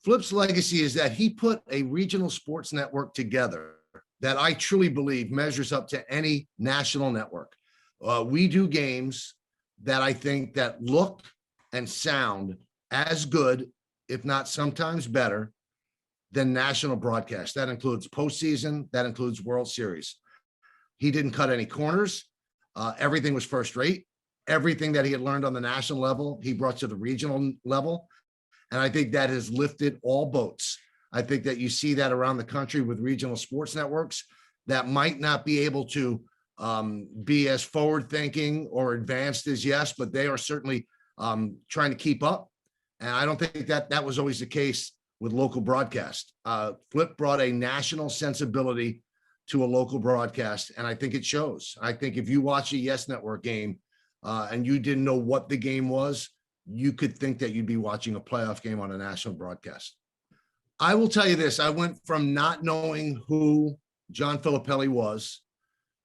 Flip's legacy is that he put a regional sports network together that I truly believe measures up to any national network. We do games that I think that look and sound as good, if not sometimes better, than national broadcast. That includes postseason, that includes World Series. He didn't cut any corners. Everything was first rate. Everything that he had learned on the national level, he brought to the regional level. And I think that has lifted all boats. I think that you see that around the country with regional sports networks that might not be able to be as forward thinking or advanced as yes, but they are certainly trying to keep up. And I don't think that was always the case with local broadcast. Flip brought a national sensibility to a local broadcast, and I think it shows. I think if you watch a Yes Network game and you didn't know what the game was, you could think that you'd be watching a playoff game on a national broadcast. I will tell you this, I went from not knowing who John Filippelli was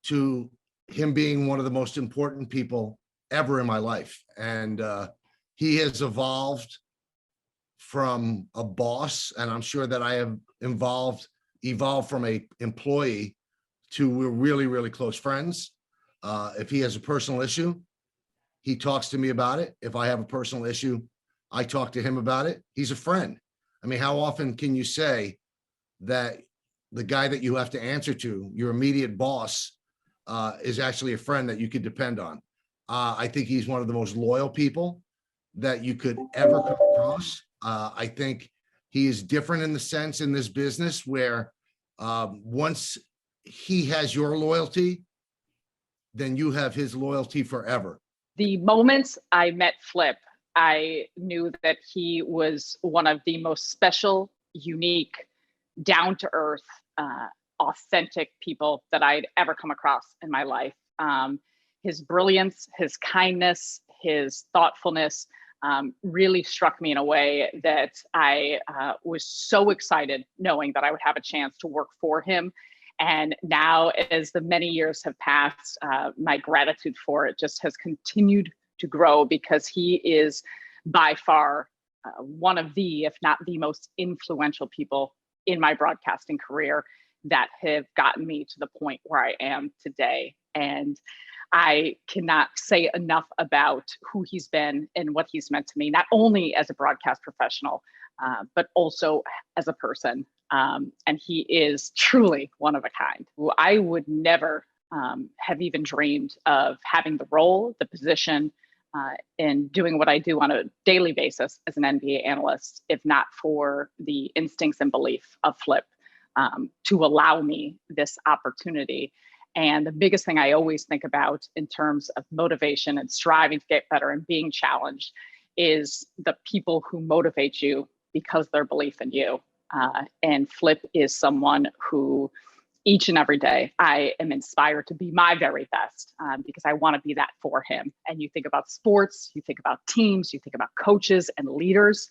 to him being one of the most important people ever in my life. And he has evolved from a boss, and I'm sure that I have evolved from a employee to we're really, really close friends. If he has a personal issue, he talks to me about it. If I have a personal issue, I talk to him about it. He's a friend. I mean, how often can you say that the guy that you have to answer to, your immediate boss, is actually a friend that you could depend on? I think he's one of the most loyal people that you could ever come across. I think he is different in the sense in this business where once he has your loyalty, then you have his loyalty forever. The moment I met Flip, I knew that he was one of the most special, unique, down-to-earth, authentic people that I'd ever come across in my life. His brilliance, his kindness, his thoughtfulness really struck me in a way that I was so excited knowing that I would have a chance to work for him. And now, as the many years have passed, my gratitude for it just has continued to grow because he is by far one of the, if not the most influential people in my broadcasting career that have gotten me to the point where I am today. And I cannot say enough about who he's been and what he's meant to me, not only as a broadcast professional, but also as a person. And he is truly one of a kind. I would never have even dreamed of having the role, the position, and doing what I do on a daily basis as an NBA analyst, if not for the instincts and belief of Flip to allow me this opportunity. And the biggest thing I always think about in terms of motivation and striving to get better and being challenged is the people who motivate you because their belief in you. And Flip is someone who each and every day I am inspired to be my very best because I want to be that for him. And you think about sports, you think about teams, you think about coaches and leaders,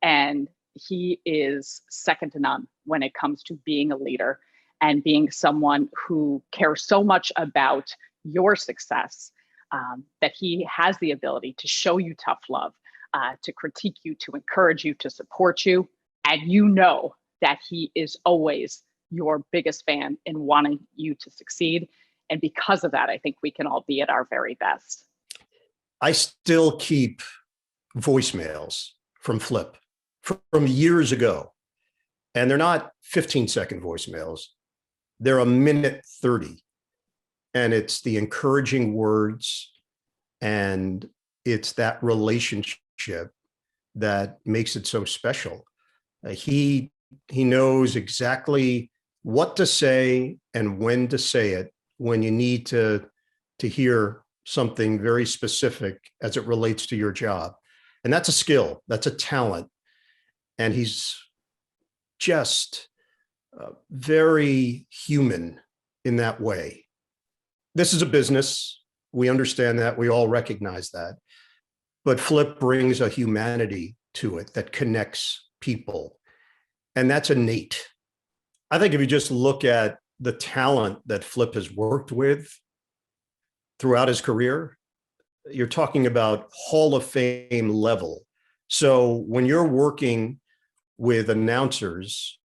and he is second to none when it comes to being a leader and being someone who cares so much about your success that he has the ability to show you tough love, to critique you, to encourage you, to support you. And you know that he is always your biggest fan in wanting you to succeed. And because of that, I think we can all be at our very best. I still keep voicemails from Flip from years ago. And they're not 15-second voicemails. They're a minute 30. And it's the encouraging words and it's that relationship that makes it so special. He knows exactly what to say and when to say it when you need to hear something very specific as it relates to your job. And that's a skill, that's a talent. And he's just very human in that way. This is a business. We understand that. We all recognize that. But Flip brings a humanity to it that connects people. And that's innate. I think if you just look at the talent that Flip has worked with throughout his career, you're talking about Hall of Fame level. So when you're working with announcers,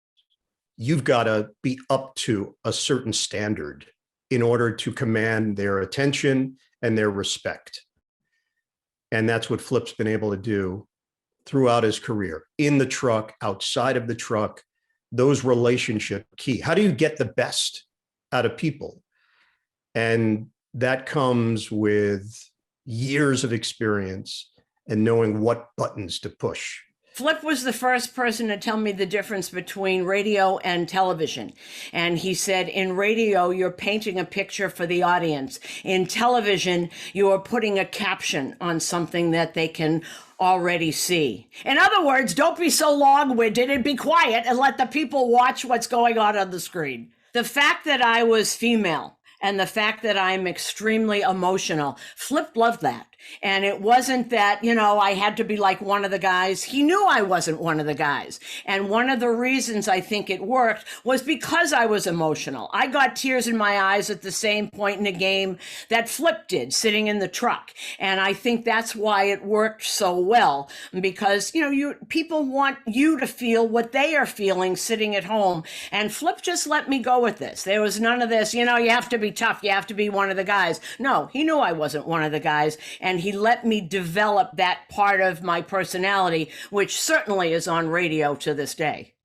you've got to be up to a certain standard in order to command their attention and their respect. And that's what Flip's been able to do throughout his career, in the truck, outside of the truck, those relationship key. How do you get the best out of people? And that comes with years of experience and knowing what buttons to push. Flip was the first person to tell me the difference between radio and television. And he said, in radio, you're painting a picture for the audience. In television, you are putting a caption on something that they can already see. In other words, don't be so long-winded and be quiet and let the people watch what's going on the screen. The fact that I was female and the fact that I'm extremely emotional, Flip loved that. And it wasn't that, I had to be like one of the guys. He knew I wasn't one of the guys. And one of the reasons I think it worked was because I was emotional. I got tears in my eyes at the same point in the game that Flip did, sitting in the truck. And I think that's why it worked so well, because, people want you to feel what they are feeling sitting at home. And Flip just let me go with this. There was none of this, you have to be tough. You have to be one of the guys. No, he knew I wasn't one of the guys. And he let me develop that part of my personality, which certainly is on radio to this day.